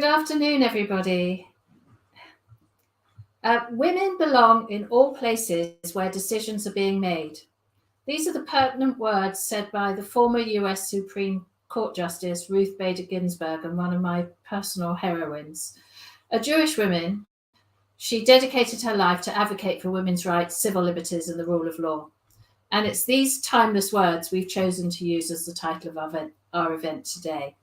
Good afternoon, everybody. Women belong in all places where decisions are being made. These are the pertinent words said by the former US Supreme Court Justice Ruth Bader Ginsburg, and one of my personal heroines. A Jewish woman, she dedicated her life to advocate for women's rights, civil liberties, and the rule of law. And it's these timeless words we've chosen to use as the title of our event today.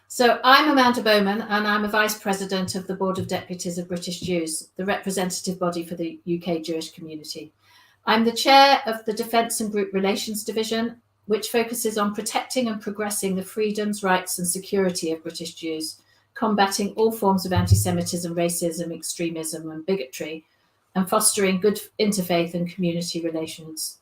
So I'm Amanda Bowman, and I'm a Vice President of the Board of Deputies of British Jews, the representative body for the UK Jewish community. I'm the Chair of the Defence and Group Relations Division, which focuses on protecting and progressing the freedoms, rights and security of British Jews, combating all forms of anti-Semitism, racism, extremism and bigotry, and fostering good interfaith and community relations.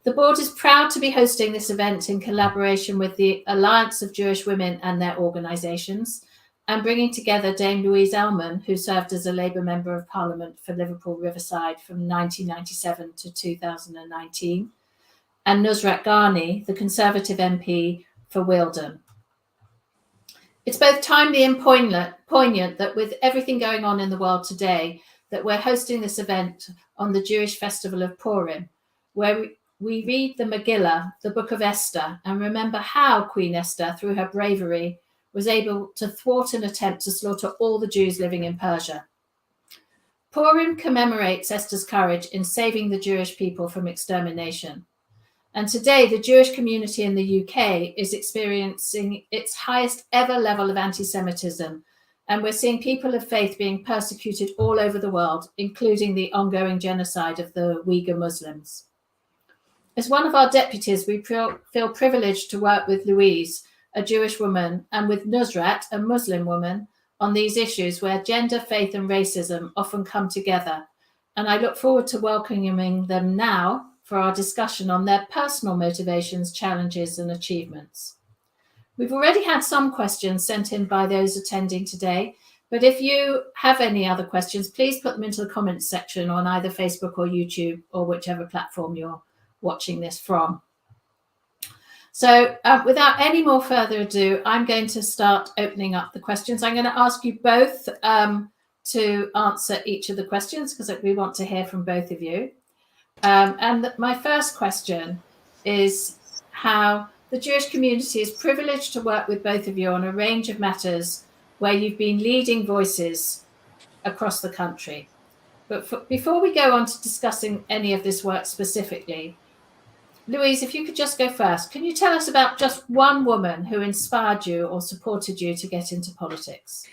The board is proud to be hosting this event in collaboration with the Alliance of Jewish Women and their organisations, and bringing together Dame Louise Ellman, who served as a Labour Member of Parliament for Liverpool Riverside from 1997 to 2019, and Nusrat Ghani, the Conservative MP for Wealdon. It's both timely and poignant that with everything going on in the world today, that we're hosting this event on the Jewish festival of Purim, where we read the Megillah, the Book of Esther, and remember how Queen Esther, through her bravery, was able to thwart an attempt to slaughter all the Jews living in Persia. Purim commemorates Esther's courage in saving the Jewish people from extermination. And today, the Jewish community in the UK is experiencing its highest ever level of anti-Semitism, and we're seeing people of faith being persecuted all over the world, including the ongoing genocide of the Uyghur Muslims. As one of our deputies, we feel privileged to work with Louise, a Jewish woman, and with Nusrat, a Muslim woman, on these issues where gender, faith, and racism often come together. And I look forward to welcoming them now for our discussion on their personal motivations, challenges, and achievements. We've already had some questions sent in by those attending today, but if you have any other questions, please put them into the comments section on either Facebook or YouTube or whichever platform you're watching this from. So without any more further ado, I'm going to start opening up the questions. I'm going to ask you both to answer each of the questions because we want to hear from both of you. And my first question is how the Jewish community is privileged to work with both of you on a range of matters where you've been leading voices across the country. But before we go on to discussing any of this work specifically, Louise, if you could just go first, can you tell us about just one woman who inspired you or supported you to get into politics?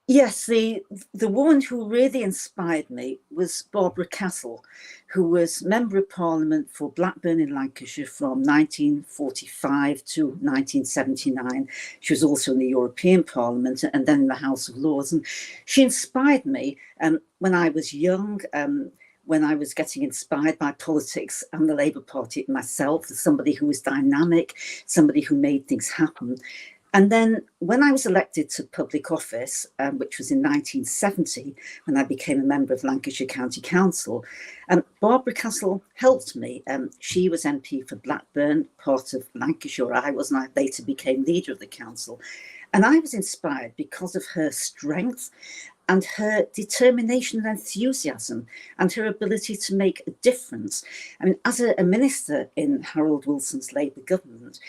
Yes, the woman who really inspired me was Barbara Castle, who was Member of Parliament for Blackburn in Lancashire from 1945 to 1979. She was also in the European Parliament and then in the House of Lords. And she inspired me when I was young, when I was getting inspired by politics and the Labour Party myself, as somebody who was dynamic, somebody who made things happen. And then when I was elected to public office, which was in 1970, when I became a member of Lancashire County Council, Barbara Castle helped me. She was MP for Blackburn, part of Lancashire. I was, and I later became leader of the council. And I was inspired because of her strength and her determination and enthusiasm and her ability to make a difference. I mean, as a minister in Harold Wilson's Labour government,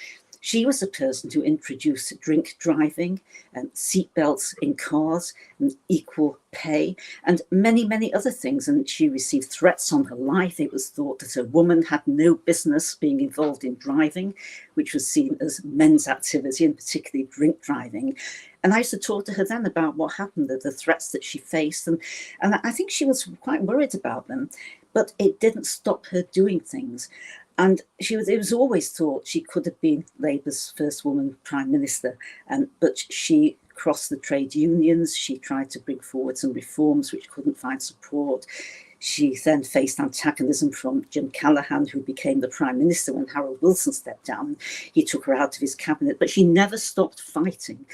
she was the person who introduced drink driving and seatbelts in cars and equal pay and many, many other things. And she received threats on her life. It was thought that a woman had no business being involved in driving, which was seen as men's activity and particularly drink driving. And I used to talk to her then about what happened, the threats that she faced. And I think she was quite worried about them, but it didn't stop her doing things. And it was always thought she could have been Labour's first woman prime minister, but she crossed the trade unions. She tried to bring forward some reforms which couldn't find support. She then faced antagonism from Jim Callaghan, who became the prime minister when Harold Wilson stepped down. He took her out of his cabinet, but she never stopped fighting.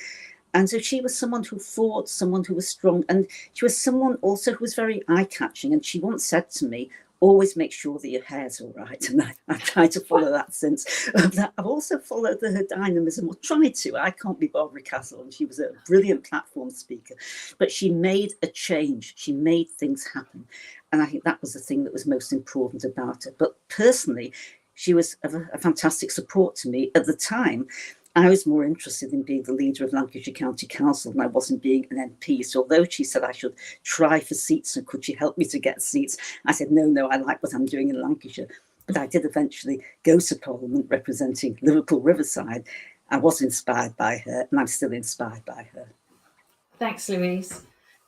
And so she was someone who fought, someone who was strong, and she was someone also who was very eye-catching. And she once said to me, always make sure that your hair's all right. And I've tried to follow that since. I've also followed her dynamism, or tried to. I can't be Barbara Castle, and she was a brilliant platform speaker. But she made a change. She made things happen. And I think that was the thing that was most important about her. But personally, she was a fantastic support to me at the time. I was more interested in being the leader of Lancashire County Council than I was in being an MP. So although she said I should try for seats and could she help me to get seats, I said, no, I like what I'm doing in Lancashire. But I did eventually go to Parliament representing Liverpool Riverside. I was inspired by her, and I'm still inspired by her. Thanks, Louise.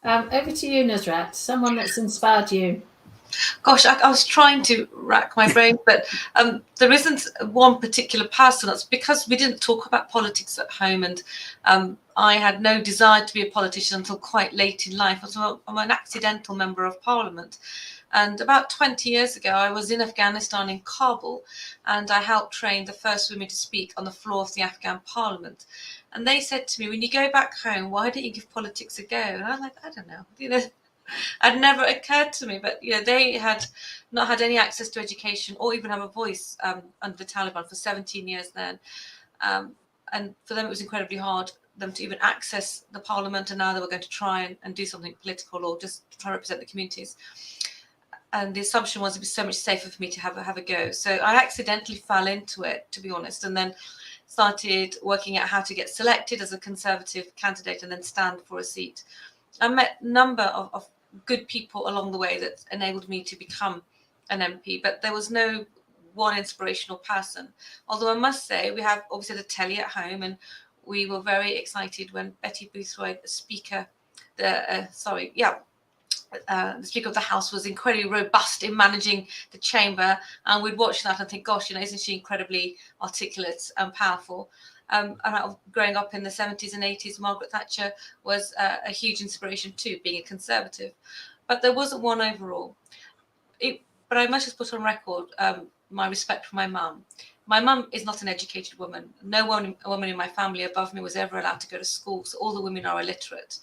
Over to you, Nusrat, someone that's inspired you. Gosh, I was trying to rack my brain, but there isn't one particular person. That's because we didn't talk about politics at home, and I had no desire to be a politician until quite late in life. I'm an accidental member of Parliament. And about 20 years ago, I was in Afghanistan, in Kabul, and I helped train the first women to speak on the floor of the Afghan Parliament. And they said to me, when you go back home, why don't you give politics a go? And I'm like, I don't know, It never occurred to me, but they had not had any access to education or even have a voice under the Taliban for 17 years then. And for them, it was incredibly hard them to even access the Parliament, and now they were going to try and do something political or just try to represent the communities. And the assumption was it was so much safer for me to have a go. So I accidentally fell into it, to be honest, and then started working out how to get selected as a Conservative candidate and then stand for a seat. I met a number of good people along the way that enabled me to become an MP, but there was no one inspirational person. Although I must say, we have obviously the telly at home, and we were very excited when Betty Boothroyd, the Speaker of the House, was incredibly robust in managing the chamber, and we'd watch that and think, gosh, isn't she incredibly articulate and powerful? And growing up in the 70s and 80s, Margaret Thatcher was a huge inspiration too, being a Conservative. But there wasn't one overall. But I must just put on record my respect for my mum. My mum is not an educated woman. No woman in my family above me was ever allowed to go to school, so all the women are illiterate.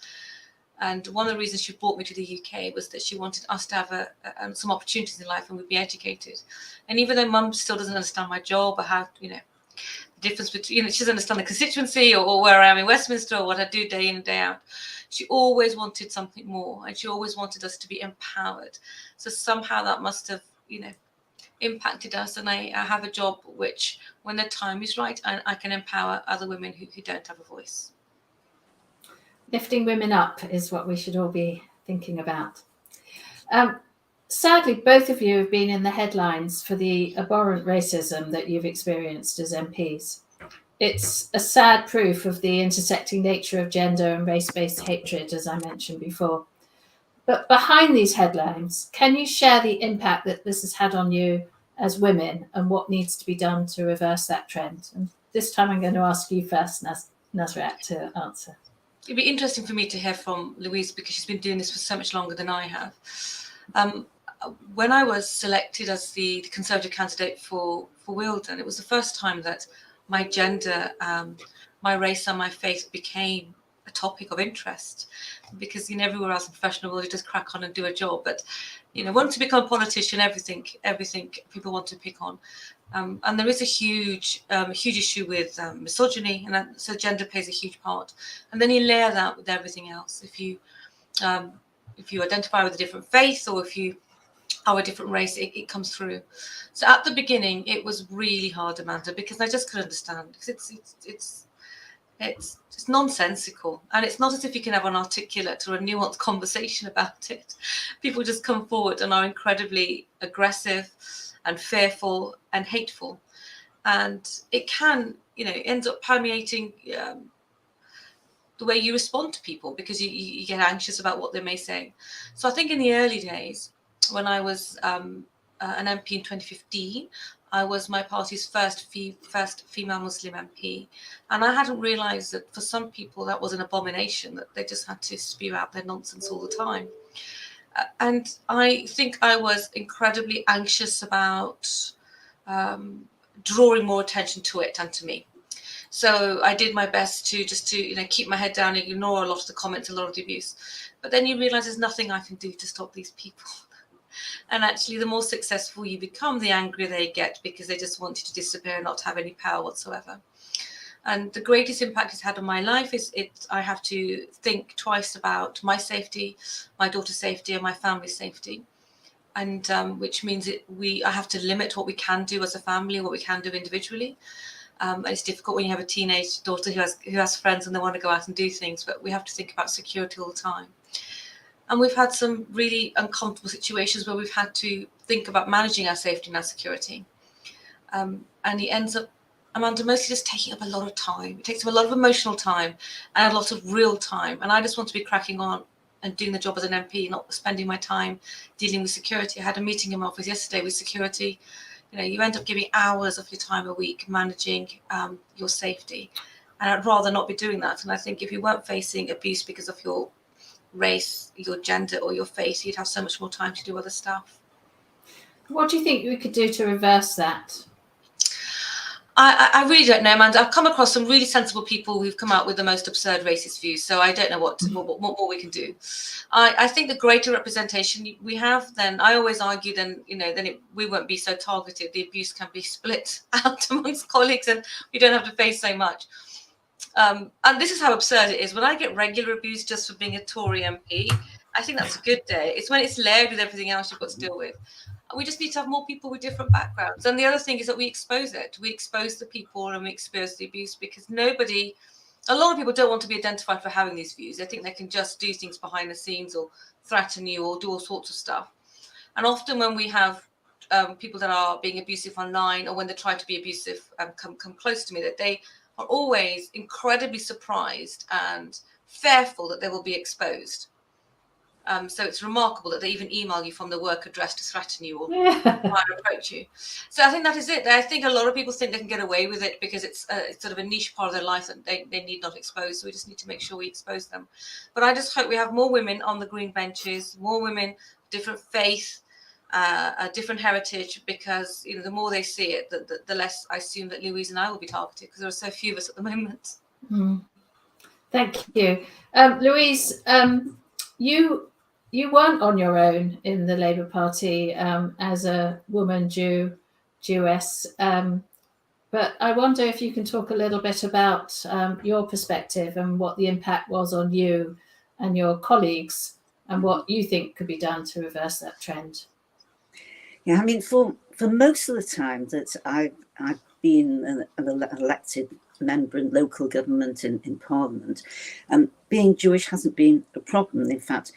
And one of the reasons she brought me to the UK was that she wanted us to have some opportunities in life and we'd be educated. And even though mum still doesn't understand my job or how, the difference between, she doesn't understand the constituency or where I am in Westminster or what I do day in and day out, she always wanted something more, and she always wanted us to be empowered. So somehow that must have, impacted us. And I have a job which, when the time is right, I can empower other women who don't have a voice. Lifting women up is what we should all be thinking about. Sadly, both of you have been in the headlines for the abhorrent racism that you've experienced as MPs. It's a sad proof of the intersecting nature of gender and race-based hatred, as I mentioned before. But behind these headlines, can you share the impact that this has had on you as women and what needs to be done to reverse that trend? And this time I'm going to ask you first, Nusrat, to answer. It'd be interesting for me to hear from Louise, because she's been doing this for so much longer than I have. When I was selected as the Conservative candidate for Wealdon, it was the first time that my gender, my race and my faith became a topic of interest, because everywhere else in the professional world you just crack on and do a job, but once you become a politician, everything people want to pick on, and there is a huge issue with misogyny, and so gender plays a huge part, and then you layer that with everything else. If you identify with a different faith, or if you are a different race, it comes through. So at the beginning it was really hard, Amanda, because I just couldn't understand, because it's nonsensical, and it's not as if you can have an articulate or a nuanced conversation about it. People just come forward and are incredibly aggressive and fearful and hateful, and it can ends up permeating the way you respond to people, because you get anxious about what they may say. So I think in the early days, when I was an MP in 2015, I was my party's first female Muslim MP, and I hadn't realised that for some people that was an abomination, that they just had to spew out their nonsense all the time. And I think I was incredibly anxious about drawing more attention to it and to me. So I did my best to keep my head down and ignore a lot of the comments, a lot of the abuse. But then you realise there's nothing I can do to stop these people. And actually, the more successful you become, the angrier they get, because they just want you to disappear and not have any power whatsoever. And the greatest impact it's had on my life is I have to think twice about my safety, my daughter's safety, and my family's safety. And which means I have to limit what we can do as a family, what we can do individually. And it's difficult when you have a teenage daughter who has friends and they want to go out and do things, but we have to think about security all the time. And we've had some really uncomfortable situations where we've had to think about managing our safety and our security. And it ends up, Amanda, mostly just taking up a lot of time. It takes up a lot of emotional time and a lot of real time. And I just want to be cracking on and doing the job as an MP, not spending my time dealing with security. I had a meeting in my office yesterday with security. You know, you end up giving hours of your time a week managing your safety. And I'd rather not be doing that. And I think if you weren't facing abuse because of your race, your gender, or your faith, you'd have so much more time to do other stuff. What do you think we could do to reverse that? I really don't know, Amanda. I've come across some really sensible people who've come out with the most absurd racist views, so I don't know what more we can do. I think the greater representation we have, then I always argue, then we won't be so targeted. The abuse can be split out amongst colleagues, and we don't have to face so much. And this is how absurd it is. When I get regular abuse just for being a Tory MP, I think that's a good day. It's when it's layered with everything else you've got to deal with. We just need to have more people with different backgrounds. And the other thing is that we expose it. We expose the people and we expose the abuse, because a lot of people don't want to be identified for having these views. They think they can just do things behind the scenes or threaten you or do all sorts of stuff. And often when we have people that are being abusive online, or when they try to be abusive come close to me, that they are always incredibly surprised and fearful that they will be exposed. So it's remarkable that they even email you from the work address to threaten you or try and approach you. So I think that is it. I think a lot of people think they can get away with it because it's sort of a niche part of their life that they need not expose. So we just need to make sure we expose them. But I just hope we have more women on the green benches, more women, different faith, a different heritage, because the more they see it, the less I assume that Louise and I will be targeted, because there are so few of us at the moment. Thank you. Louise, you weren't on your own in the Labour Party as a woman, Jewess, but I wonder if you can talk a little bit about your perspective and what the impact was on you and your colleagues, and what you think could be done to reverse that trend. Yeah, I mean, for most of the time that I've been an elected member in local government in Parliament, being Jewish hasn't been a problem. In fact,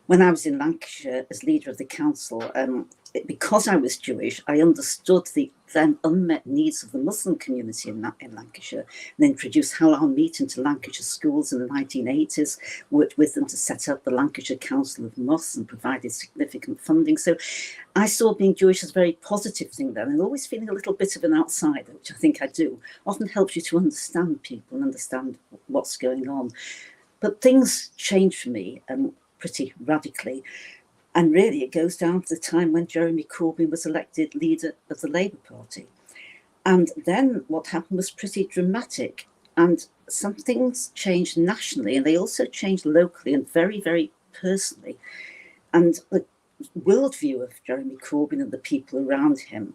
when I was in Lancashire as leader of the council, because I was Jewish, I understood the then unmet needs of the Muslim community in Lancashire, and introduced halal meat into Lancashire schools in the 1980s, worked with them to set up the Lancashire Council of Mosques and provided significant funding. So I saw being Jewish as a very positive thing then, and always feeling a little bit of an outsider, which I think I do, often helps you to understand people and understand what's going on. But things changed for me pretty radically. And really, it goes down to the time when Jeremy Corbyn was elected leader of the Labour Party. And then what happened was pretty dramatic. And some things changed nationally, and they also changed locally and very, very personally. And the worldview of Jeremy Corbyn and the people around him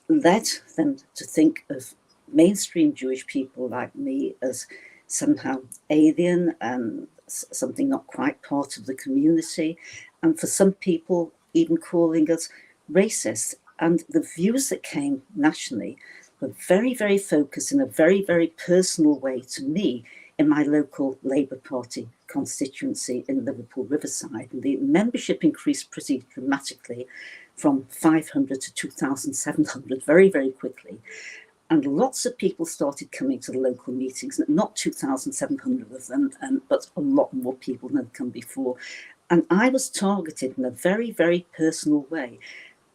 led them to think of mainstream Jewish people like me as somehow alien and something not quite part of the community, and for some people even calling us racist. And the views that came nationally were very, very focused in a very, very personal way to me in my local Labour Party constituency in Liverpool Riverside. And the membership increased pretty dramatically from 500 to 2,700 very, very quickly. And lots of people started coming to the local meetings, not 2,700 of them, but a lot more people than had come before. And I was targeted in a very, very personal way.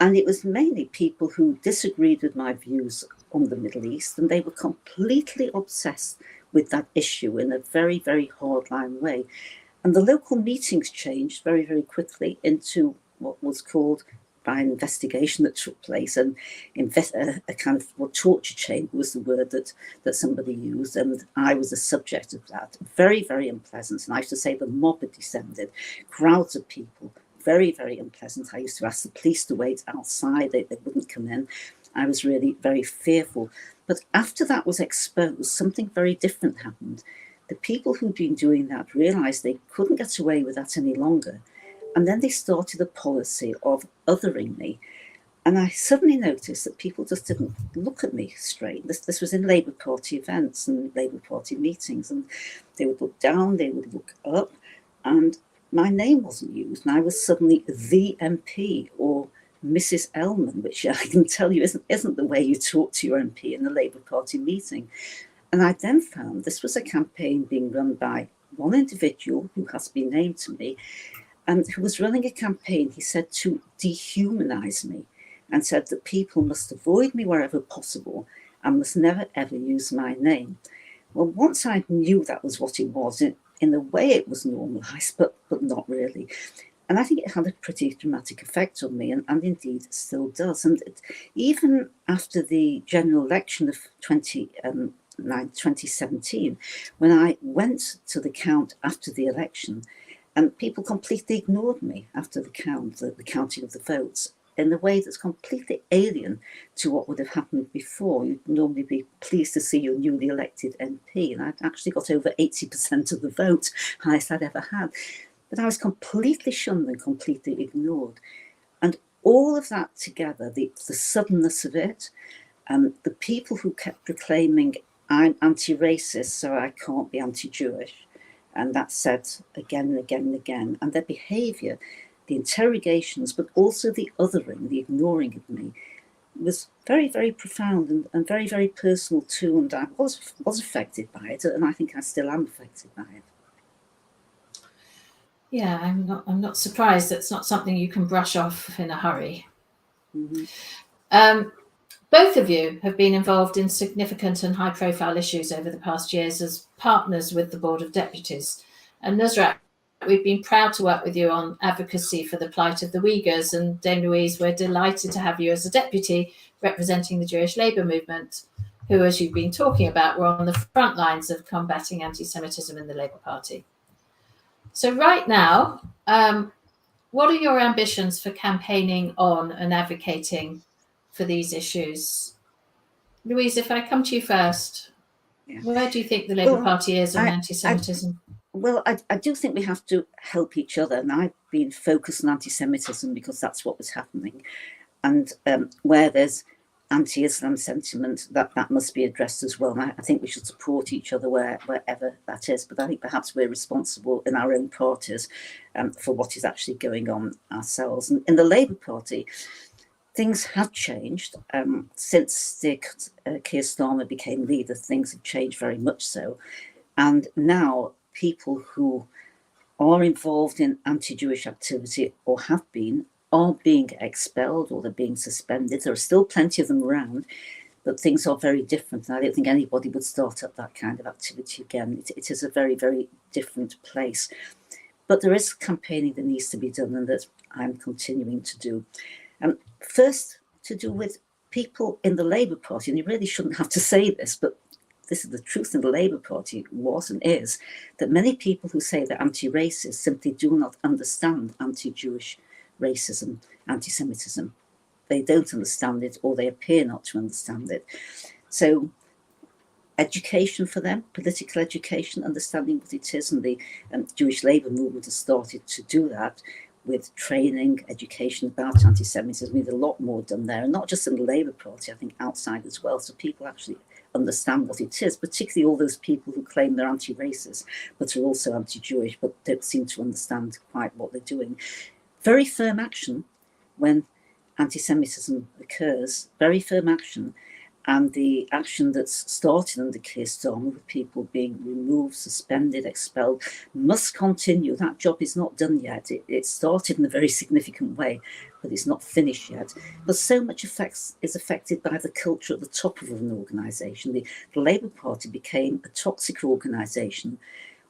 And it was mainly people who disagreed with my views on the Middle East, and they were completely obsessed with that issue in a very, very hardline way. And the local meetings changed very, very quickly into what was called, by an investigation that took place, and a kind of torture chamber was the word that somebody used, and I was a subject of that. Very, very unpleasant. And I have to say the mob had descended, crowds of people, very, very unpleasant. I used to ask the police to wait outside. They wouldn't come in. I was really very fearful. But after that was exposed, something very different happened. The people who'd been doing that realised they couldn't get away with that any longer. And then they started a policy of othering me. And I suddenly noticed that people just didn't look at me straight. This was in Labour Party events and Labour Party meetings. And they would look down, they would look up, and my name wasn't used. And I was suddenly the MP or Mrs. Ellman, which I can tell you isn't the way you talk to your MP in a Labour Party meeting. And I then found this was a campaign being run by one individual who has been named to me, and who was running a campaign, he said, to dehumanise me, and said that people must avoid me wherever possible and must never, ever use my name. Well, once I knew that was what it was, in a way it was normalised, but not really. And I think it had a pretty dramatic effect on me, and indeed still does. And even after the general election of 2017, when I went to the count after the election, and people completely ignored me after the count, the counting of the votes, in a way that's completely alien to what would have happened before. You'd normally be pleased to see your newly elected MP, and I'd actually got over 80% of the vote, highest I'd ever had. But I was completely shunned and completely ignored. And all of that together, the suddenness of it, the people who kept proclaiming, I'm anti-racist, so I can't be anti-Jewish, and that's said again and again and again, and their behaviour, the interrogations, but also the othering, the ignoring of me, was very, very profound and very, very personal too. And I was affected by it, and I think I still am affected by it. Yeah, I'm not surprised. That's not something you can brush off in a hurry. Mm-hmm. Both of you have been involved in significant and high-profile issues over the past years as partners with the Board of Deputies. And Nusrat, we've been proud to work with you on advocacy for the plight of the Uyghurs, and Dame Louise, we're delighted to have you as a deputy representing the Jewish labour movement, who, as you've been talking about, were on the front lines of combating anti-Semitism in the Labour Party. So right now, what are your ambitions for campaigning on and advocating for these issues? Louise, if I come to you first, where do you think the Labour Party is on anti-Semitism? Well, I do think we have to help each other. And I've been focused on anti-Semitism because that's what was happening. And where there's anti-Islam sentiment, that must be addressed as well. And I think we should support each other wherever that is. But I think perhaps we're responsible in our own parties for what is actually going on ourselves. And in the Labour Party, things have changed since Keir Starmer became leader. Things have changed very much so. And now people who are involved in anti-Jewish activity or have been are being expelled or they're being suspended. There are still plenty of them around, but things are very different. And I don't think anybody would start up that kind of activity again. It is a very, very different place. But there is campaigning that needs to be done and that I'm continuing to do. First, to do with people in the Labour Party, and you really shouldn't have to say this, but this is the truth in the Labour Party, was and is, that many people who say they're anti-racist simply do not understand anti-Jewish racism, anti-Semitism. They don't understand it, or they appear not to understand it. So education for them, political education, understanding what it is, and the Jewish labour movement has started to do that with training, education about anti-Semitism. We've a lot more done there, and not just in the Labour Party, I think outside as well, so people actually understand what it is, particularly all those people who claim they're anti-racist, but are also anti-Jewish, but don't seem to understand quite what they're doing. Very firm action when anti-Semitism occurs, very firm action, and the action that's started under Keir Starmer with people being removed, suspended, expelled, must continue. That job is not done yet. It started in a very significant way, but it's not finished yet. But so much is affected by the culture at the top of an organisation. The Labour Party became a toxic organisation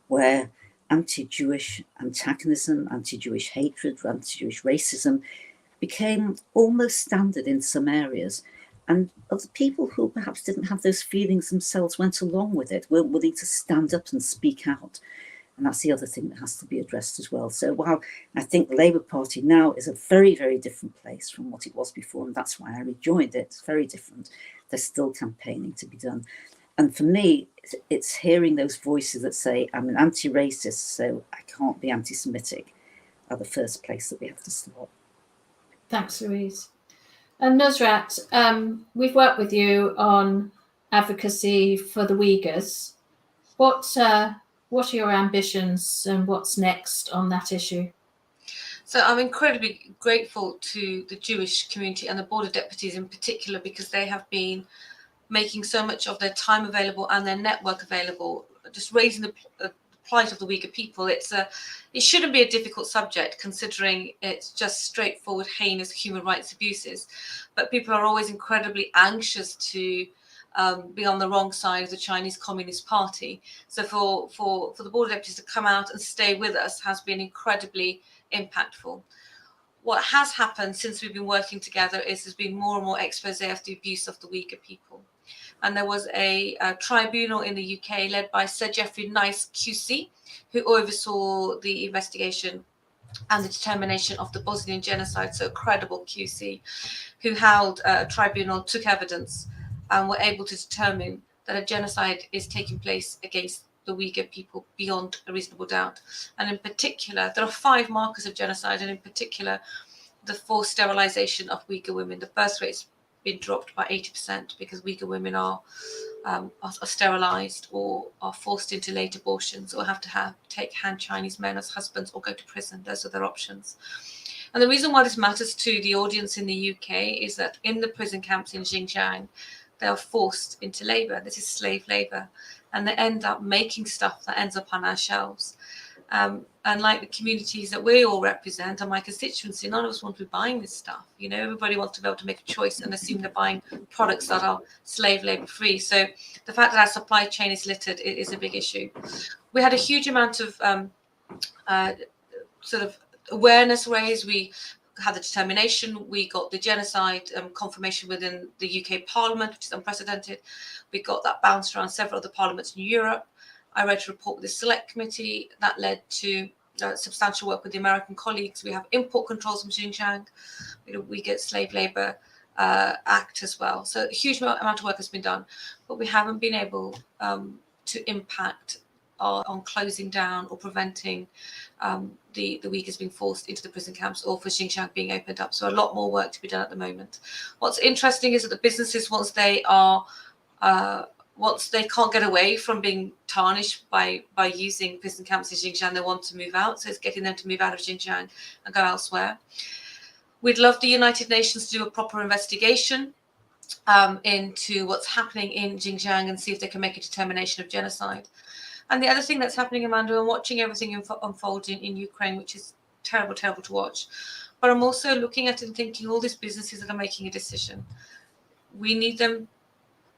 where anti-Jewish antagonism, anti-Jewish hatred, anti-Jewish racism became almost standard in some areas. And other people who perhaps didn't have those feelings themselves went along with it, weren't willing to stand up and speak out. And that's the other thing that has to be addressed as well. So while I think the Labour Party now is a very, very different place from what it was before, and that's why I rejoined it, it's very different. There's still campaigning to be done. And for me, it's hearing those voices that say, I'm an anti-racist, so I can't be anti-Semitic, are the first place that we have to start. Thanks, Louise. And Nusrat, we've worked with you on advocacy for the Uyghurs. What are your ambitions and what's next on that issue? So I'm incredibly grateful to the Jewish community and the Board of Deputies in particular, because they have been making so much of their time available and their network available, just raising the plight of the Uyghur people. It shouldn't be a difficult subject, considering it's just straightforward, heinous human rights abuses. But people are always incredibly anxious to be on the wrong side of the Chinese Communist Party. So for the Board of Deputies to come out and stay with us has been incredibly impactful. What has happened since we've been working together is there's been more and more expose of the abuse of the Uyghur people. And there was a tribunal in the UK led by Sir Geoffrey Nice QC, who oversaw the investigation and the determination of the Bosnian genocide, so a credible QC, who held a tribunal, took evidence, and were able to determine that a genocide is taking place against the Uyghur people beyond a reasonable doubt. And in particular, there are 5 markers of genocide, and in particular, the forced sterilization of Uyghur women. The birth rate's been dropped by 80% because Uyghur women are sterilized or are forced into late abortions, or have to take Han Chinese men as husbands, or go to prison. Those are their options. And the reason why this matters to the audience in the UK is that in the prison camps in Xinjiang, they are forced into labor. This is slave labor. And they end up making stuff that ends up on our shelves. And like the communities that we all represent and my constituency, none of us want to be buying this stuff. You know, everybody wants to be able to make a choice and assume they're buying products that are slave labor free. So the fact that our supply chain is littered is a big issue. We had a huge amount of sort of awareness raised. We had the determination. We got the genocide confirmation within the UK Parliament, which is unprecedented. We got that bounced around several other parliaments in Europe. I read a report with the Select Committee that led to substantial work with the American colleagues. We have import controls from Xinjiang. We get slave labor act as well. So a huge amount of work has been done, but we haven't been able to impact on closing down or preventing the Uyghurs being forced into the prison camps, or for Xinjiang being opened up. So a lot more work to be done at the moment. What's interesting is that the businesses, once they can't get away from being tarnished by using prison camps in Xinjiang, they want to move out. So it's getting them to move out of Xinjiang and go elsewhere. We'd love the United Nations to do a proper investigation into what's happening in Xinjiang and see if they can make a determination of genocide. And the other thing that's happening, Amanda, I'm watching everything unfold in Ukraine, which is terrible, terrible to watch. But I'm also looking at it and thinking, all these businesses that are making a decision, we need them.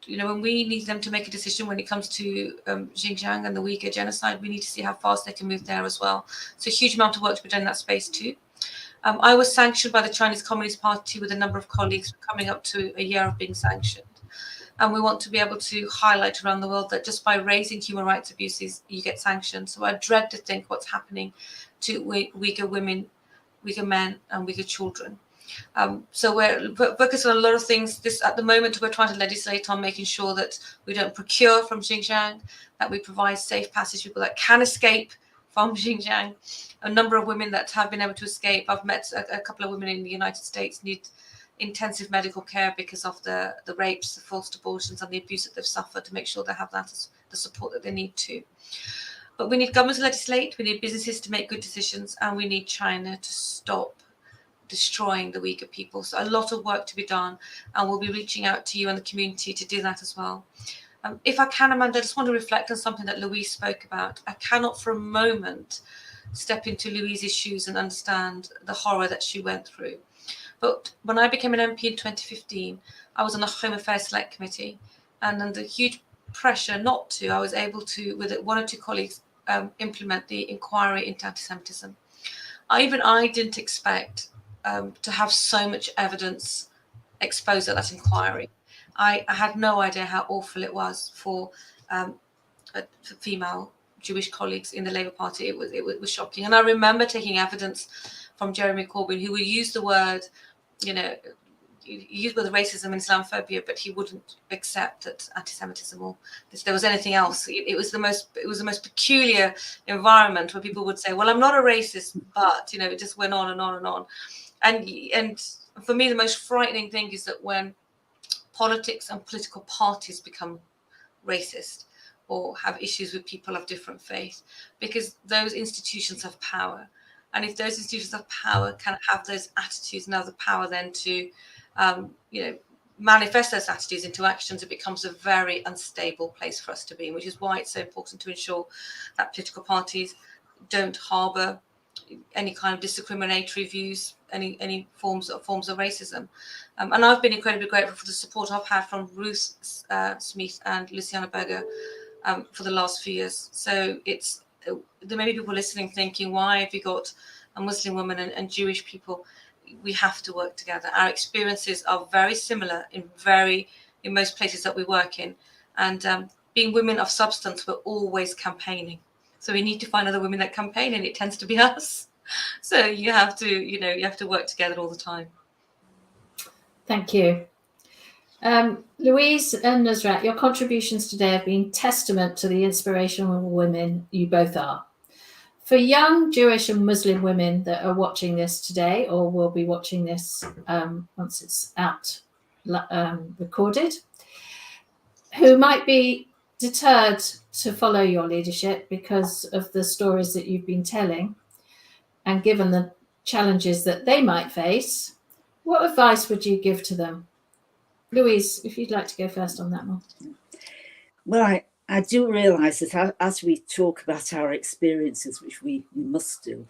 You know, when we need them to make a decision when it comes to Xinjiang and the Uyghur genocide, we need to see how fast they can move there as well. So a huge amount of work to be done in that space too. I was sanctioned by the Chinese Communist Party with a number of colleagues coming up to a year of being sanctioned. And we want to be able to highlight around the world that just by raising human rights abuses, you get sanctioned. So I dread to think what's happening to Uyghur women, Uyghur men, and Uyghur children. So we're focused on a lot of things. At the moment, we're trying to legislate on making sure that we don't procure from Xinjiang, that we provide safe passage for people that can escape from Xinjiang. A number of women that have been able to escape. I've met a couple of women in the United States need intensive medical care because of the rapes, the forced abortions, and the abuse that they've suffered, to make sure they have that as the support that they need to. But we need government to legislate, we need businesses to make good decisions, and we need China to stop destroying the Uyghur people. So a lot of work to be done, and we'll be reaching out to you and the community to do that as well. If I can, Amanda, I just want to reflect on something that Louise spoke about. I cannot for a moment step into Louise's shoes and understand the horror that she went through. But when I became an MP in 2015, I was on the Home Affairs Select Committee, and under huge pressure not to, I was able to, with one or two colleagues, implement the inquiry into anti-Semitism. Even I didn't expect to have so much evidence exposed at that inquiry. I had no idea how awful it was for female Jewish colleagues in the Labour Party, it was shocking. And I remember taking evidence from Jeremy Corbyn, who would use the word, use the word racism and Islamophobia, but he wouldn't accept that anti-Semitism or there was anything else. It was the most peculiar environment where people would say, "Well, I'm not a racist," but it just went on and on and on. And for me, the most frightening thing is that when politics and political parties become racist or have issues with people of different faith, because those institutions have power. And if those institutions of power can have those attitudes and have the power then to, manifest those attitudes into actions, it becomes a very unstable place for us to be in, which is why it's so important to ensure that political parties don't harbour any kind of discriminatory views, any forms of racism. And I've been incredibly grateful for the support I've had from Ruth Smith and Luciana Berger for the last few years. So there may be people listening thinking, why have you got a Muslim woman and Jewish people? We have to work together. Our experiences are very similar in most places that we work in. And being women of substance, we're always campaigning. So we need to find other women that campaign, and it tends to be us. So you have to work together all the time. Thank you. Louise and Nusrat, your contributions today have been testament to the inspirational women you both are. For young Jewish and Muslim women that are watching this today, or will be watching this once it's out recorded, who might be deterred to follow your leadership because of the stories that you've been telling, and given the challenges that they might face, what advice would you give to them? Louise, if you'd like to go first on that one. Well, I do realise that as we talk about our experiences, which we must do,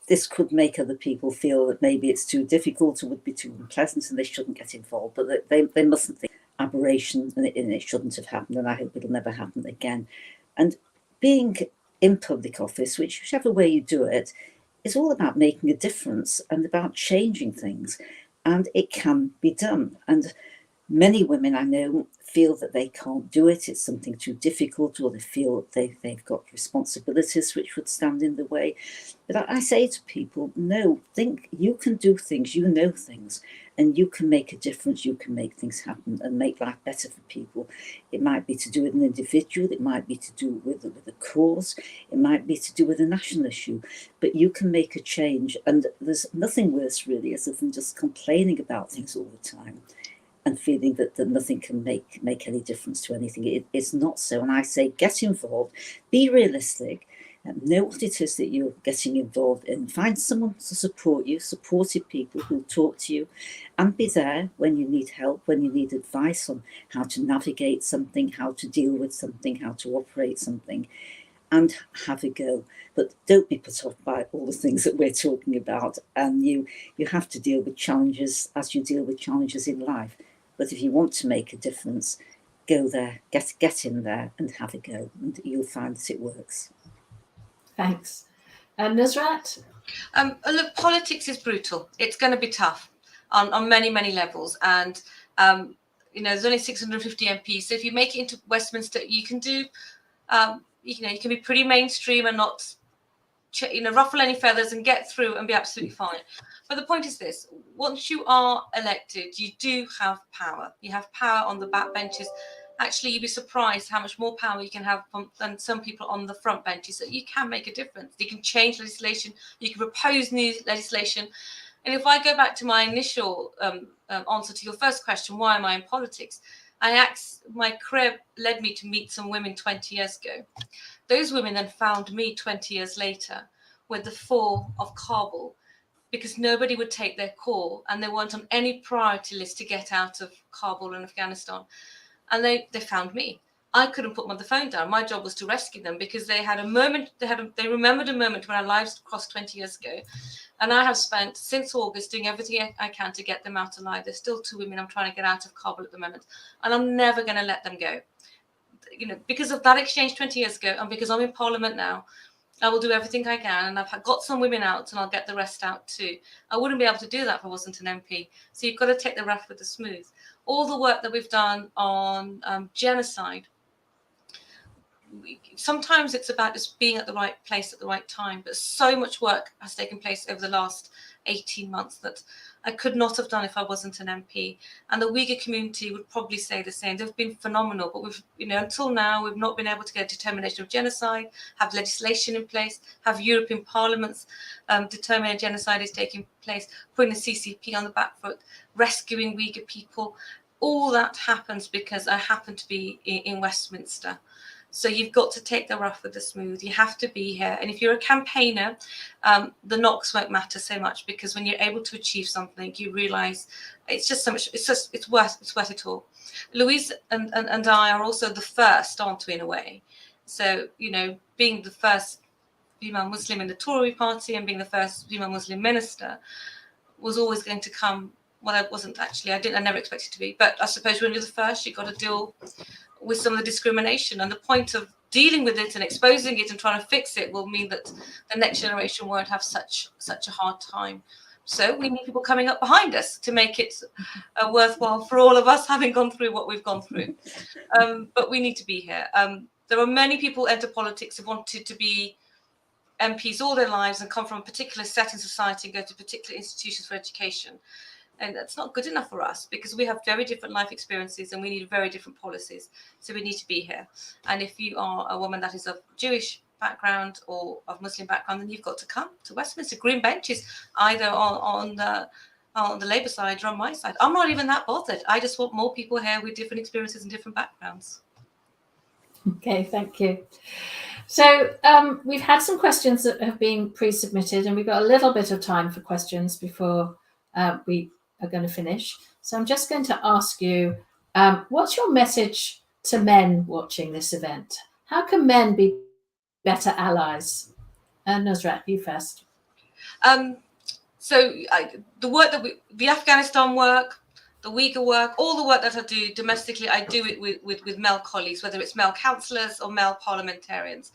this could make other people feel that maybe it's too difficult or would be too unpleasant and they shouldn't get involved, but they mustn't think aberration and it shouldn't have happened, and I hope it'll never happen again. And being in public office, whichever way you do it, is all about making a difference and about changing things, and it can be done. And many women I know feel that they can't do it, it's something too difficult, or they feel they've got responsibilities which would stand in the way. But I say to people, no, think you can do things, you know things, and you can make a difference, you can make things happen and make life better for people. It might be to do with an individual, it might be to do with a cause, it might be to do with a national issue, but you can make a change. And there's nothing worse really other than just complaining about things all the time and feeling that nothing can make any difference to anything. It's not so. And I say, get involved, be realistic, know what it is that you're getting involved in, find someone to support you, supportive people who'll talk to you, and be there when you need help, when you need advice on how to navigate something, how to deal with something, how to operate something, and have a go. But don't be put off by all the things that we're talking about. And you have to deal with challenges as you deal with challenges in life. But if you want to make a difference, go there, get in there and have a go, and you'll find that it works. Thanks. And Nusrat? Look, politics is brutal. It's going to be tough on many, many levels. And, there's only 650 MPs. So if you make it into Westminster, you can do, you can be pretty mainstream and not, ruffle any feathers and get through and be absolutely fine. But the point is this: once you are elected, you do have power. You have power on the backbenches. Actually, you'd be surprised how much more power you can have than some people on the front benches. So you can make a difference. You can change legislation. You can propose new legislation. And if I go back to my initial answer to your first question, why am I in politics? My career led me to meet some women 20 years ago. Those women then found me 20 years later with the fall of Kabul, because nobody would take their call and they weren't on any priority list to get out of Kabul and Afghanistan. And they found me. I couldn't put the phone down. My job was to rescue them because they had a moment, they remembered a moment when our lives crossed 20 years ago. And I have spent since August doing everything I can to get them out alive. There's still 2 women I'm trying to get out of Kabul at the moment. And I'm never going to let them go. Because of that exchange 20 years ago, and because I'm in Parliament now, I will do everything I can, and I've got some women out, and I'll get the rest out too. I wouldn't be able to do that if I wasn't an MP. So you've got to take the rough with the smooth. All the work that we've done on genocide, sometimes it's about just being at the right place at the right time. But so much work has taken place over the last 18 months that I could not have done if I wasn't an MP. And the Uyghur community would probably say the same. They've been phenomenal, but we've, until now, we've not been able to get a determination of genocide, have legislation in place, have European parliaments determining genocide is taking place, putting the CCP on the back foot, rescuing Uyghur people. All that happens because I happen to be in Westminster. So you've got to take the rough with the smooth. You have to be here. And if you're a campaigner, the knocks won't matter so much, because when you're able to achieve something, you realise it's just so much. It's worth it all. Louise and I are also the first, aren't we, in a way? So, being the first female Muslim in the Tory party and being the first female Muslim minister was always going to come. Well, I wasn't actually. I never expected to be. But I suppose when you're the first, you've got to deal with some of the discrimination, and the point of dealing with it and exposing it and trying to fix it will mean that the next generation won't have such a hard time. So we need people coming up behind us to make it worthwhile for all of us, having gone through what we've gone through. But we need to be here. There are many people enter politics who wanted to be MPs all their lives and come from a particular set in society and go to particular institutions for education. And that's not good enough for us, because we have very different life experiences and we need very different policies. So we need to be here. And if you are a woman that is of Jewish background or of Muslim background, then you've got to come to Westminster. Green benches, either on the Labour side or on my side. I'm not even that bothered. I just want more people here with different experiences and different backgrounds. Okay, thank you. So we've had some questions that have been pre-submitted, and we've got a little bit of time for questions before we are going to finish. So I'm just going to ask you, what's your message to men watching this event? How can men be better allies? Nusrat, you first. So the work that the Afghanistan work, the Uyghur work, all the work that I do domestically, I do it with male colleagues, whether it's male councillors or male parliamentarians.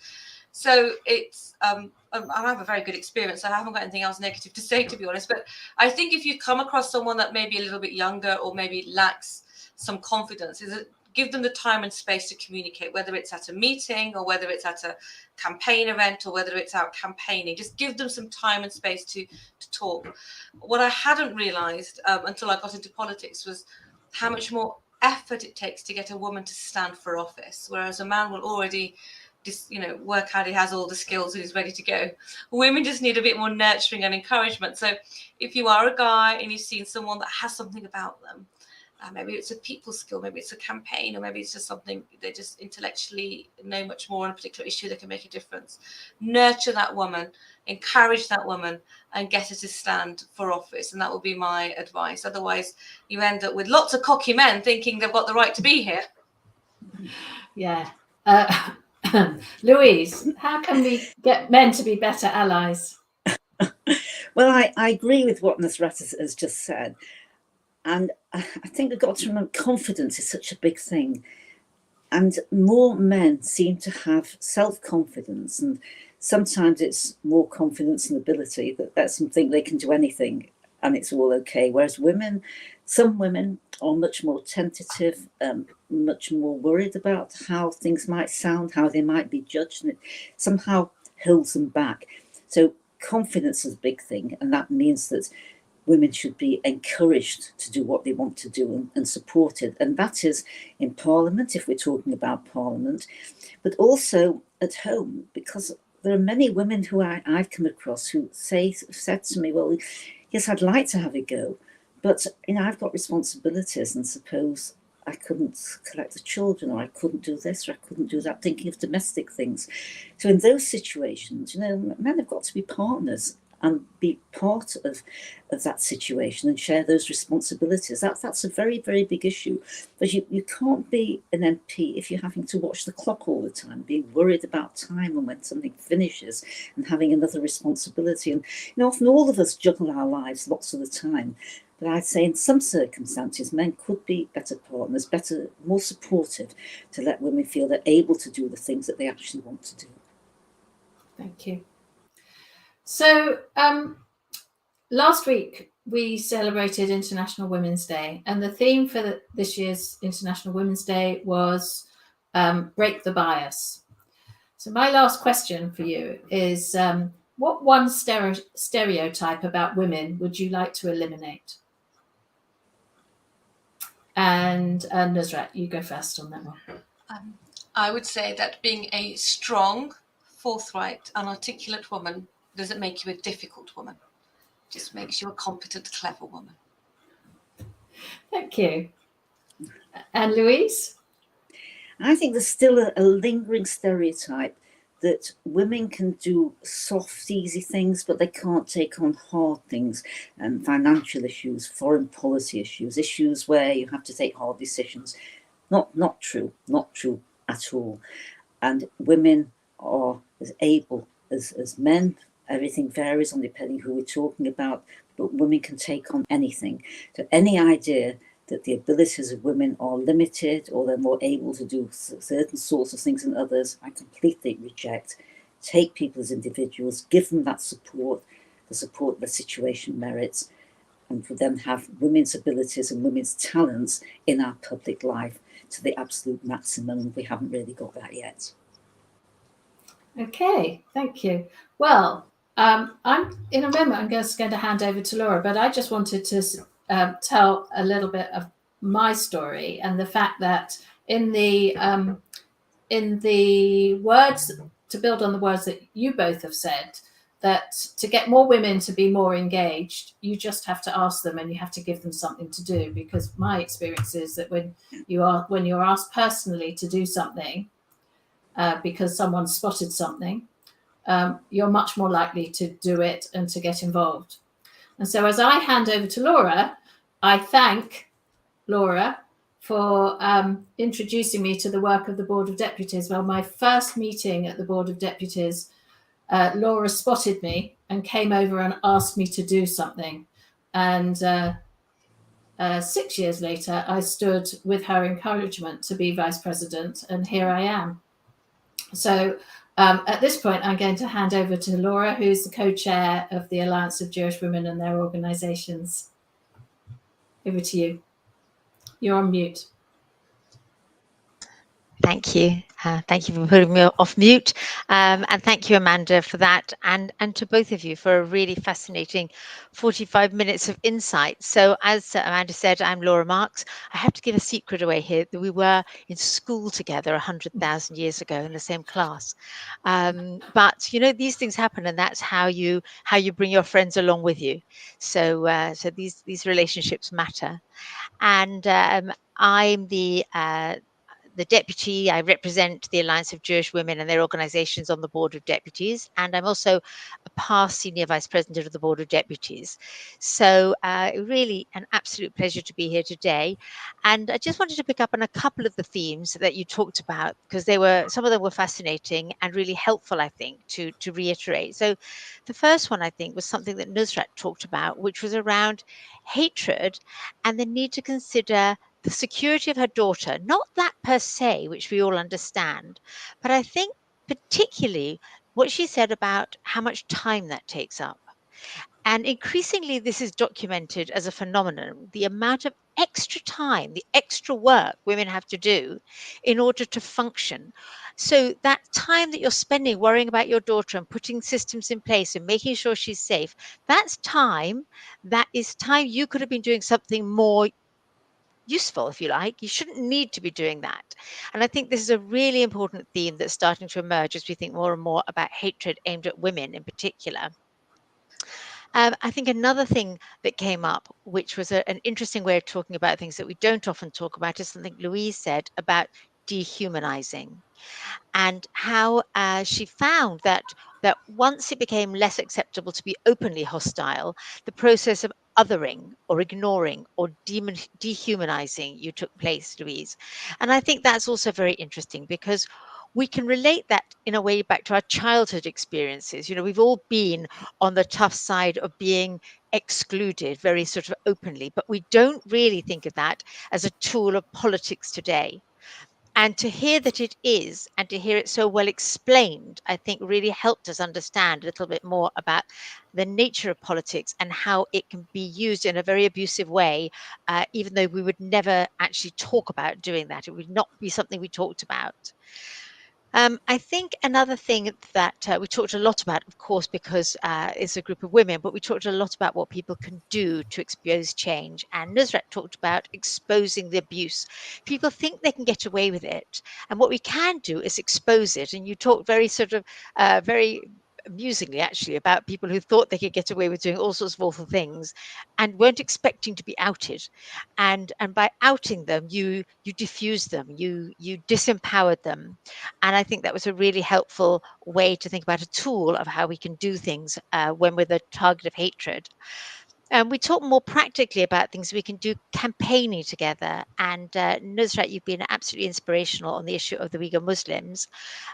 So it's, I have a very good experience. I haven't got anything else negative to say, to be honest. But I think if you come across someone that may be a little bit younger or maybe lacks some confidence, is that give them the time and space to communicate, whether it's at a meeting or whether it's at a campaign event or whether it's out campaigning. Just give them some time and space to talk. What I hadn't realised until I got into politics was how much more effort it takes to get a woman to stand for office, whereas a man will already just, work out he has all the skills and he's ready to go. Women just need a bit more nurturing and encouragement. So if you are a guy and you've seen someone that has something about them, maybe it's a people skill, maybe it's a campaign, or maybe it's just something they just intellectually know much more on a particular issue that can make a difference. Nurture that woman, encourage that woman, and get her to stand for office. And that will be my advice. Otherwise, you end up with lots of cocky men thinking they've got the right to be here. Yeah. Louise, how can we get men to be better allies? Well, I agree with what Nusrat has just said. And I think we've got to remember confidence is such a big thing. And more men seem to have self-confidence. And sometimes it's more confidence and ability that lets them think they can do anything and it's all okay. Whereas some women are much more tentative, much more worried about how things might sound, how they might be judged, and it somehow holds them back. So confidence is a big thing, and that means that women should be encouraged to do what they want to do and supported. And that is in Parliament, if we're talking about Parliament, but also at home, because there are many women who I've come across who said to me, well, yes, I'd like to have a go, but I've got responsibilities, and suppose I couldn't collect the children, or I couldn't do this, or I couldn't do that, thinking of domestic things. So in those situations, men have got to be partners and be part of that situation and share those responsibilities. That's a very, very big issue. But you can't be an MP if you're having to watch the clock all the time, being worried about time and when something finishes, and having another responsibility. And often all of us juggle our lives lots of the time. But I'd say in some circumstances, men could be better partners, more supportive, to let women feel they're able to do the things that they actually want to do. Thank you. So last week we celebrated International Women's Day, and the theme for this year's International Women's Day was break the bias. So my last question for you is, what one stereotype about women would you like to eliminate? And Nusrat, you go first on that one. I would say that being a strong, forthright, and articulate woman doesn't make you a difficult woman. It just makes you a competent, clever woman. Thank you. And Louise? I think there's still a lingering stereotype that women can do soft, easy things, but they can't take on hard things, and financial issues, foreign policy issues, issues where you have to take hard decisions. Not true at all. And women are as able as men. Everything varies on depending who we're talking about, but women can take on anything. So any idea that the abilities of women are limited or they're more able to do certain sorts of things than others, I completely reject. Take people as individuals, give them that support, the support the situation merits, and for them have women's abilities and women's talents in our public life to the absolute maximum. And we haven't really got that yet. Okay, thank you. Well, I'm in a moment, I'm just going to hand over to Laura, but I just wanted to tell a little bit of my story and the fact that in the words, to build on the words that you both have said, that to get more women to be more engaged, you just have to ask them and you have to give them something to do. Because my experience is that when you're asked personally to do something, because someone spotted something, you're much more likely to do it and to get involved. And so as I hand over to Laura, I thank Laura for introducing me to the work of the Board of Deputies. Well, my first meeting at the Board of Deputies, Laura spotted me and came over and asked me to do something. And 6 years later, I stood with her encouragement to be Vice President, and here I am. So at this point, I'm going to hand over to Laura, who's the co-chair of the Alliance of Jewish Women and their organisations. Over to you. You're on mute. Thank you. Thank you for putting me off mute. And thank you, Amanda, for that. And to both of you for a really fascinating 45 minutes of insight. So as Amanda said, I'm Laura Marks. I have to give a secret away here that we were in school together 100,000 years ago in the same class. But, you know, these things happen, and that's how you bring your friends along with you. So so these relationships matter. And I'm the deputy. I represent the Alliance of Jewish Women and their organisations on the Board of Deputies, and I'm also a past Senior Vice President of the Board of Deputies. So really an absolute pleasure to be here today. And I just wanted to pick up on a couple of the themes that you talked about, because some of them were fascinating and really helpful, I think, to reiterate. So the first one, I think, was something that Nusrat talked about, which was around hatred and the need to consider the security of her daughter, not that per se, which we all understand, but I think particularly what she said about how much time that takes up. And increasingly, this is documented as a phenomenon, the amount of extra time, the extra work women have to do in order to function. So that time that you're spending worrying about your daughter and putting systems in place and making sure she's safe, that is time you could have been doing something more useful, if you like. You shouldn't need to be doing that. And I think this is a really important theme that's starting to emerge as we think more and more about hatred aimed at women in particular. I think another thing that came up, which was an interesting way of talking about things that we don't often talk about, is something Louise said about dehumanizing, and how she found that once it became less acceptable to be openly hostile, the process of othering or ignoring or dehumanizing you took place, Louise. And I think that's also very interesting, because we can relate that in a way back to our childhood experiences. You know, we've all been on the tough side of being excluded very sort of openly, but we don't really think of that as a tool of politics today. And to hear that it is, and to hear it so well explained, I think really helped us understand a little bit more about the nature of politics and how it can be used in a very abusive way, even though we would never actually talk about doing that. It would not be something we talked about. I think another thing that we talked a lot about, of course, because it's a group of women, but we talked a lot about what people can do to expose change. And Nusrat talked about exposing the abuse. People think they can get away with it. And what we can do is expose it. And you talked very sort of, very amusingly actually, about people who thought they could get away with doing all sorts of awful things and weren't expecting to be outed. And by outing them, you diffuse them, you disempowered them. And I think that was a really helpful way to think about a tool of how we can do things when we're the target of hatred. We talk more practically about things we can do campaigning together. And Nusrat, you've been absolutely inspirational on the issue of the Uyghur Muslims.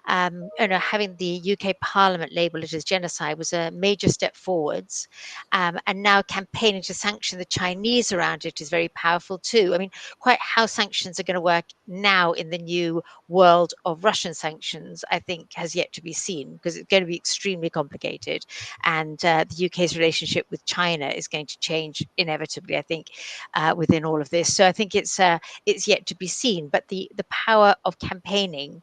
Having the UK Parliament label it as genocide was a major step forwards. And now campaigning to sanction the Chinese around it is very powerful too. I mean, quite how sanctions are going to work now in the new world of Russian sanctions, I think, has yet to be seen, because it's going to be extremely complicated. And the UK's relationship with China is going to change inevitably, I think, within all of this. So I think it's yet to be seen. But the power of campaigning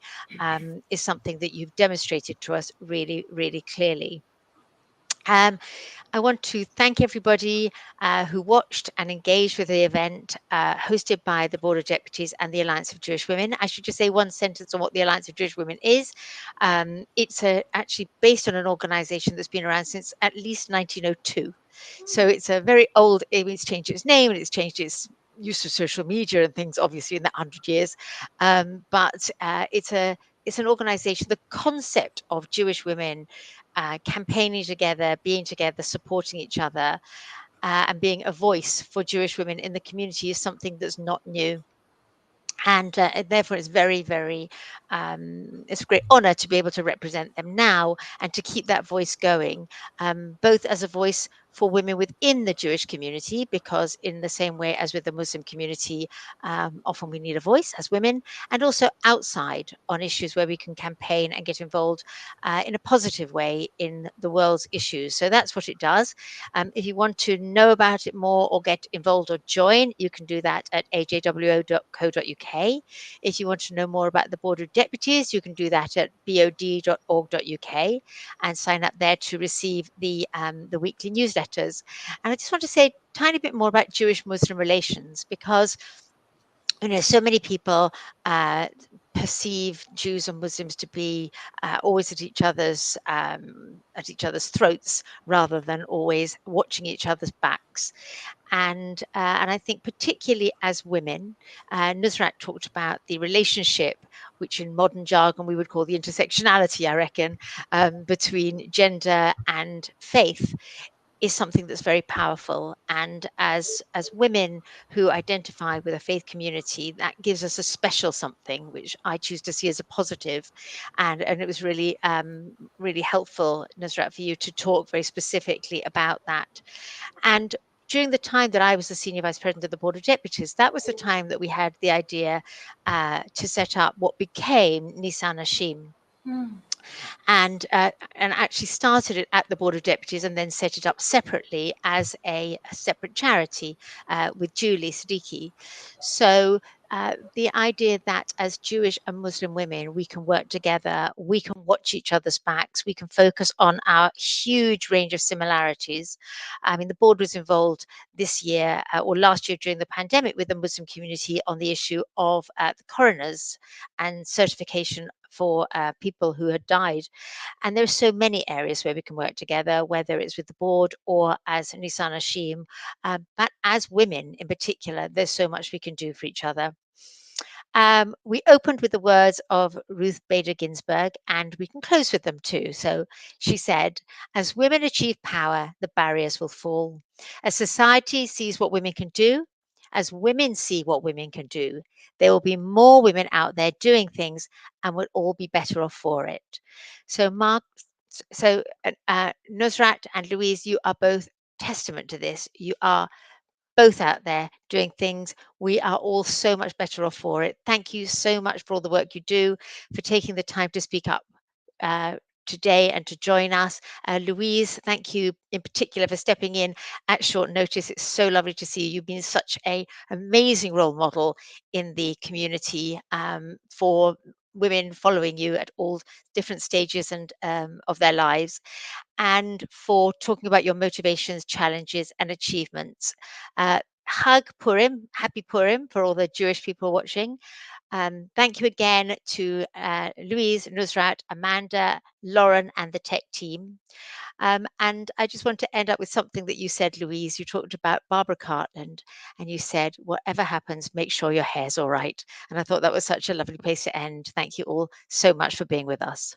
is something that you've demonstrated to us really, really clearly. I want to thank everybody who watched and engaged with the event hosted by the Board of Deputies and the Alliance of Jewish Women. I should just say one sentence on what the Alliance of Jewish Women is. It's actually based on an organisation that's been around since at least 1902. So it's a very old, it's changed its name and it's changed its use of social media and things, obviously, in that 100 years. But it's an organisation, the concept of Jewish women campaigning together, being together, supporting each other, and being a voice for Jewish women in the community is something that's not new. And therefore, it's very, very, it's a great honor to be able to represent them now and to keep that voice going, both as a voice for women within the Jewish community, because in the same way as with the Muslim community, often we need a voice as women, and also outside on issues where we can campaign and get involved in a positive way in the world's issues. So that's what it does. If you want to know about it more or get involved or join, you can do that at ajwo.co.uk. If you want to know more about the Board of Deputies, you can do that at bod.org.uk and sign up there to receive the weekly newsletters. And I just want to say a tiny bit more about Jewish-Muslim relations, because so many people perceive Jews and Muslims to be always at each other's throats, rather than always watching each other's backs. And I think particularly as women, Nusrat talked about the relationship, which in modern jargon we would call the intersectionality, I reckon, between gender and faith, is something that's very powerful. And as women who identify with a faith community, that gives us a special something, which I choose to see as a positive. And it was really really helpful, Nusrat, for you to talk very specifically about that. And during the time that I was the Senior Vice President of the Board of Deputies, that was the time that we had the idea to set up what became Nisan Ashim. And actually started it at the Board of Deputies and then set it up separately as a separate charity with Julie Siddiqui. So the idea that as Jewish and Muslim women, we can work together, we can watch each other's backs, we can focus on our huge range of similarities. I mean, the board was involved this year or last year during the pandemic with the Muslim community on the issue of the coroners and certification for people who had died. And there are so many areas where we can work together, whether it's with the board or as Nisan Ashim. But as women in particular, there's so much we can do for each other. We opened with the words of Ruth Bader Ginsburg, and we can close with them too. So she said, as women achieve power, the barriers will fall. As society sees what women can do, as women see what women can do, there will be more women out there doing things, and we'll all be better off for it. So Nusrat and Louise, you are both testament to this. You are both out there doing things. We are all so much better off for it. Thank you so much for all the work you do, for taking the time to speak up today and to join us. Louise, thank you in particular for stepping in at short notice. It's so lovely to see you. You've been such an amazing role model in the community for women following you at all different stages and of their lives, and for talking about your motivations, challenges, and achievements. Hug Purim, happy Purim for all the Jewish people watching. Thank you again to Louise, Nusrat, Amanda, Lauren, and the tech team. And I just want to end up with something that you said, Louise. You talked about Barbara Cartland, and you said, whatever happens, make sure your hair's all right. And I thought that was such a lovely place to end. Thank you all so much for being with us.